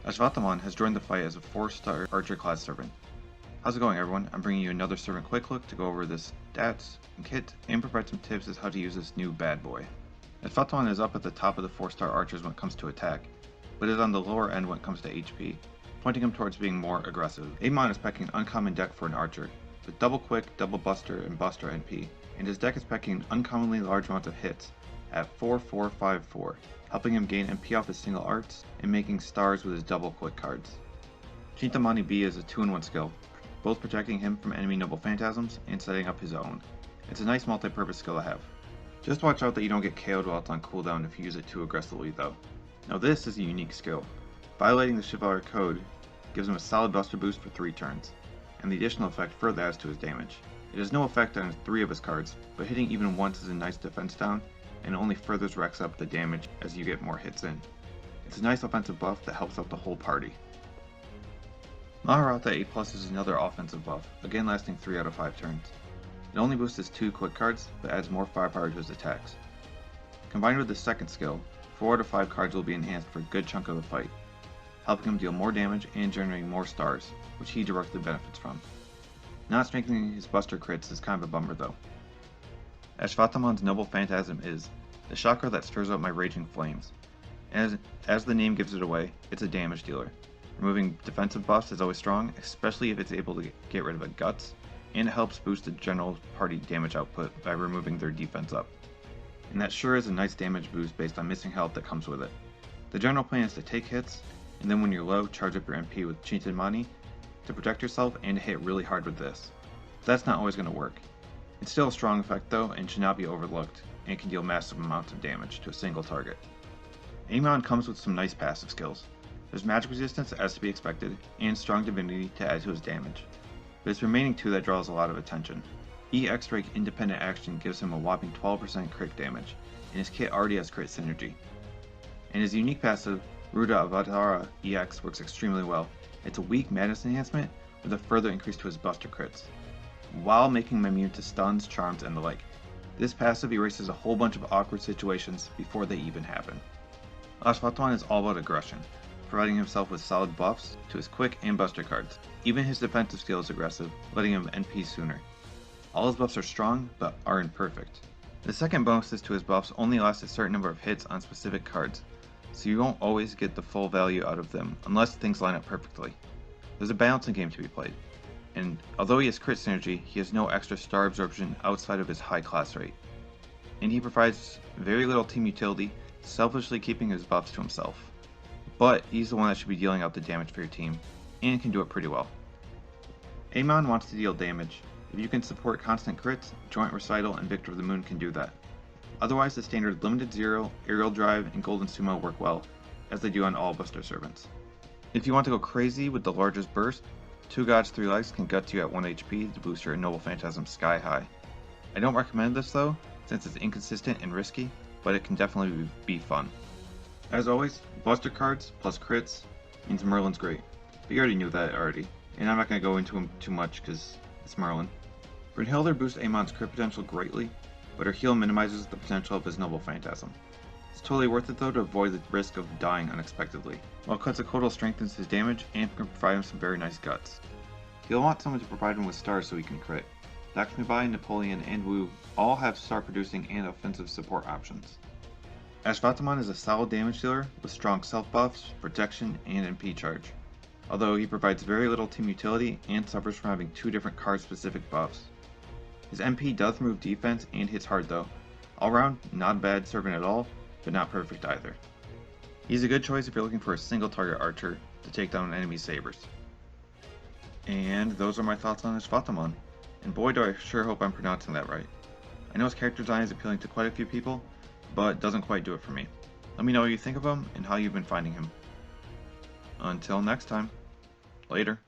Aśvatthāman has joined the fight as a 4-star archer class servant. How's it going, everyone? I'm bringing you another servant quick look to go over the stats and kit and provide some tips as how to use this new bad boy. Aśvatthāman is up at the top of the 4-star archers when it comes to attack, but is on the lower end when it comes to HP, pointing him towards being more aggressive. Amon is packing an uncommon deck for an archer, with double quick, double buster, and buster NP, and his deck is packing an uncommonly large amount of hits at 4-4-5-4, helping him gain MP off his single arts and making stars with his double quick cards. Chintamani B is a 2-in-1 skill, both protecting him from enemy noble phantasms and setting up his own. It's a nice multi-purpose skill to have. Just watch out that you don't get KO'd while it's on cooldown if you use it too aggressively though. Now this is a unique skill. Violating the Chivalric Code gives him a solid buster boost for 3 turns, and the additional effect further adds to his damage. It has no effect on 3 of his cards, but hitting even once is a nice defense down, and only further racks up the damage as you get more hits in. It's a nice offensive buff that helps out the whole party. Maharata A+ is another offensive buff, again lasting 3 out of 5 turns. It only boosts his 2 quick cards, but adds more firepower to his attacks. Combined with the second skill, 4 out of 5 cards will be enhanced for a good chunk of the fight, helping him deal more damage and generating more stars, which he directly benefits from. Not strengthening his buster crits is kind of a bummer though. Aśvatthāman's noble phantasm is the chakra that stirs up my raging flames. As the name gives it away, it's a damage dealer. Removing defensive buffs is always strong, especially if it's able to get rid of a guts, and it helps boost the general party damage output by removing their defense up. And that sure is a nice damage boost based on missing health that comes with it. The general plan is to take hits, and then when you're low, charge up your MP with Chintamani to protect yourself and hit really hard with this. But that's not always going to work. It's still a strong effect though, and should not be overlooked, and can deal massive amounts of damage to a single target. Amon comes with some nice passive skills. There's magic resistance as to be expected, and strong divinity to add to his damage. But it's remaining 2 that draws a lot of attention. EX-Strike independent action gives him a whopping 12% crit damage, and his kit already has crit synergy. And his unique passive, Ruda Avatara EX, works extremely well. It's a weak madness enhancement with a further increase to his buster crits, while making him immune to stuns, charms, and the like. This passive erases a whole bunch of awkward situations before they even happen. Aśvatthāman is all about aggression, providing himself with solid buffs to his quick and buster cards. Even his defensive skill is aggressive, letting him NP sooner. All his buffs are strong, but are imperfect. The second bonuses to his buffs only last a certain number of hits on specific cards, so you won't always get the full value out of them unless things line up perfectly. There's a balancing game to be played, and although he has crit synergy, he has no extra star absorption outside of his high class rate. And he provides very little team utility, selfishly keeping his buffs to himself. But he's the one that should be dealing out the damage for your team, and can do it pretty well. Amon wants to deal damage. If you can support constant crits, Joint Recital and Victor of the Moon can do that. Otherwise, the standard Limited Zero, Aerial Drive, and Golden Sumo work well, as they do on all Buster Servants. If you want to go crazy with the largest burst, 2 Gods 3 Legs can gut you at 1 HP to boost your Noble Phantasm sky high. I don't recommend this though, since it's inconsistent and risky, but it can definitely be fun. As always, Buster cards plus crits means Merlin's great, but you already knew that already, and I'm not going to go into him too much because it's Merlin. Brynhildr boosts Amon's crit potential greatly, but her heal minimizes the potential of his Noble Phantasm. It's totally worth it though to avoid the risk of dying unexpectedly, while Quetzalcoatl strengthens his damage and can provide him some very nice guts. He'll want someone to provide him with stars so he can crit. Lakshmibai, Napoleon, and Wu all have star producing and offensive support options. Aśvatthāman is a solid damage dealer with strong self buffs, protection, and MP charge, although he provides very little team utility and suffers from having 2 different card specific buffs. His MP does remove defense and hits hard though. All around, not a bad servant at all, but not perfect either. He's a good choice if you're looking for a single target archer to take down enemy sabers. And those are my thoughts on Aśvatthāman, and boy do I sure hope I'm pronouncing that right. I know his character design is appealing to quite a few people, but doesn't quite do it for me. Let me know what you think of him and how you've been finding him. Until next time, later.